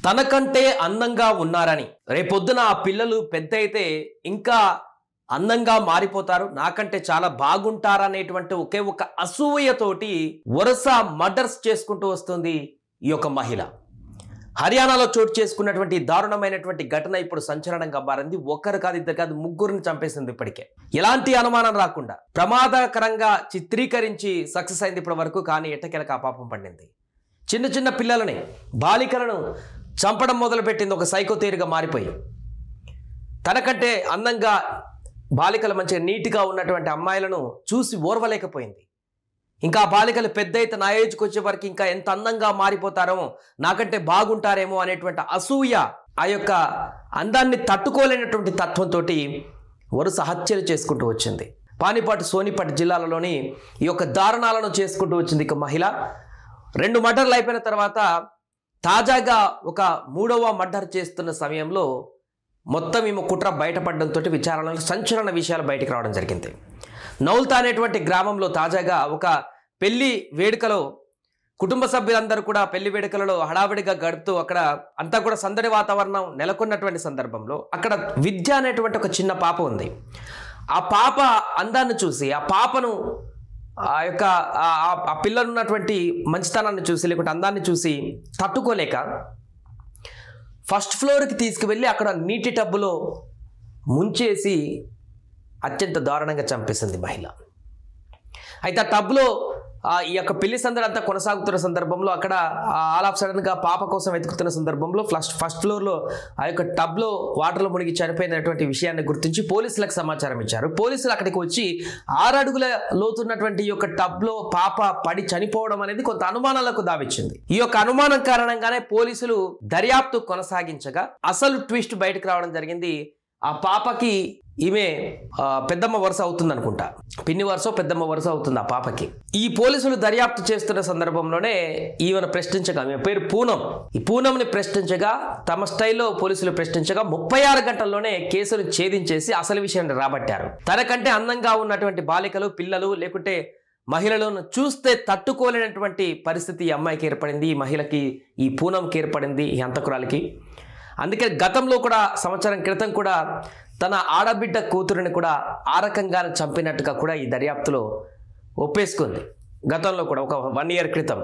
తనకంటే అందంగా ఉన్నారని రేపొద్దున ఆ పిల్లలు పెద్ద అయితే ఇంకా అందంగా మారిపోతారు, నాకంటే చాలా బాగుంటారనేటువంటి ఒకే ఒక అసూయతోటి వరుస మర్డర్స్ చేసుకుంటూ వస్తుంది ఈ యొక్క మహిళ. హర్యానాలో చోటు చేసుకున్నటువంటి దారుణమైనటువంటి ఘటన ఇప్పుడు సంచలనంగా మారింది. ఒక్కరు కాదు, ఇద్దరు కాదు, ముగ్గురిని చంపేసింది. ఇప్పటికే ఎలాంటి అనుమానం రాకుండా ప్రమాదకరంగా చిత్రీకరించి సక్సెస్ అయింది ఇప్పటి వరకు. కానీ ఎట్టకెలక ఆ పాపం పండింది. చిన్న చిన్న పిల్లలని, బాలికలను చంపడం మొదలుపెట్టింది ఒక సైకో తీరుగా మారిపోయి. తనకంటే అందంగా బాలికలు మంచిగా నీట్గా ఉన్నటువంటి అమ్మాయిలను చూసి ఓర్వలేకపోయింది. ఇంకా ఆ బాలికలు పెద్ద అయితే నా ఏజ్కి వచ్చే వరకు ఇంకా ఎంత అందంగా మారిపోతారో, నాకంటే బాగుంటారేమో అనేటువంటి అసూయ, ఆ యొక్క అందాన్ని తట్టుకోలేనటువంటి తత్వంతో వరుస హత్యలు చేసుకుంటూ వచ్చింది. పానిపట్, సోనిపట్ జిల్లాలలోని ఈ యొక్క దారుణాలను చేసుకుంటూ వచ్చింది ఇక మహిళ. 2 మర్డర్లు అయిపోయిన తర్వాత తాజాగా ఒక 3వ మర్డర్ చేస్తున్న సమయంలో మొత్తం ఈమె కుట్ర బయటపడడంతో విచారణలో సంచలన విషయాలు బయటకు రావడం జరిగింది. నౌల్తా అనేటువంటి గ్రామంలో తాజాగా ఒక పెళ్లి వేడుకలో కుటుంబ సభ్యులందరూ కూడా పెళ్లి వేడుకలలో హడావిడిగా గడుపుతూ అక్కడ అంతా కూడా సందడి వాతావరణం నెలకొన్నటువంటి సందర్భంలో అక్కడ విద్య అనేటువంటి ఒక చిన్న పాప ఉంది. ఆ పాప అందాన్ని చూసి, ఆ పాపను ఆ యొక్క ఆ పిల్లలు ఉన్నటువంటి మంచితనాన్ని చూసి, లేకుంటే అందాన్ని చూసి తట్టుకోలేక ఫస్ట్ ఫ్లోర్కి తీసుకువెళ్ళి అక్కడ నీటి టబ్బులో ముంచేసి అత్యంత దారుణంగా చంపేసింది మహిళ. అయితే ఆ టబ్లో ఈ యొక్క పెళ్లి సందడి అంతా కొనసాగుతున్న సందర్భంలో అక్కడ ఆల్ ఆఫ్ సడన్గా పాప కోసం వెతుకుతున్న సందర్భంలో ఫస్ట్ ఫ్లోర్లో ఆ యొక్క టబ్లో వాటర్లో మునిగి చనిపోయినటువంటి విషయాన్ని గుర్తించి పోలీసులకు సమాచారం ఇచ్చారు. పోలీసులు అక్కడికి వచ్చి 6 అడుగుల లోతున్నటువంటి ఈ యొక్క టబ్లో పాప పడి చనిపోవడం అనేది కొంత అనుమానాలకు దావిచ్చింది. ఈ యొక్క అనుమానం కారణంగానే పోలీసులు దర్యాప్తు కొనసాగించగా అసలు ట్విస్ట్ బయటకు రావడం జరిగింది. ఆ పాపకి ఈమె పెద్దమ్మ వరుస అవుతుంది అనుకుంటా, పిన్ని వరుస పెద్దమ్మ వరుస అవుతుంది ఆ పాపకి. ఈ పోలీసులు దర్యాప్తు చేస్తున్న సందర్భంలోనే ఈమెను ప్రశ్నించగా, ఈమె పేరు పూనం, ఈ పూనంని ప్రశ్నించగా, తమ స్టైల్లో పోలీసులు ప్రశ్నించగా 36 గంటల్లోనే కేసును ఛేదించేసి అసలు విషయాన్ని రాబట్టారు. తనకంటే అందంగా ఉన్నటువంటి బాలికలు, పిల్లలు లేకుంటే మహిళలను చూస్తే తట్టుకోలేనటువంటి పరిస్థితి ఈ అమ్మాయికి ఏర్పడింది, ఈ మహిళకి, ఈ పూనంకి ఏర్పడింది, ఈ హంతకురాలికి. అందుకే గతంలో కూడా, సంవత్సరం క్రితం కూడా తన ఆడబిడ్డ కూతురుని కూడా ఆ రకంగా చంపినట్టుగా కూడా ఈ దర్యాప్తులో ఒప్పేసుకుంది. గతంలో కూడా ఒక 1 year క్రితం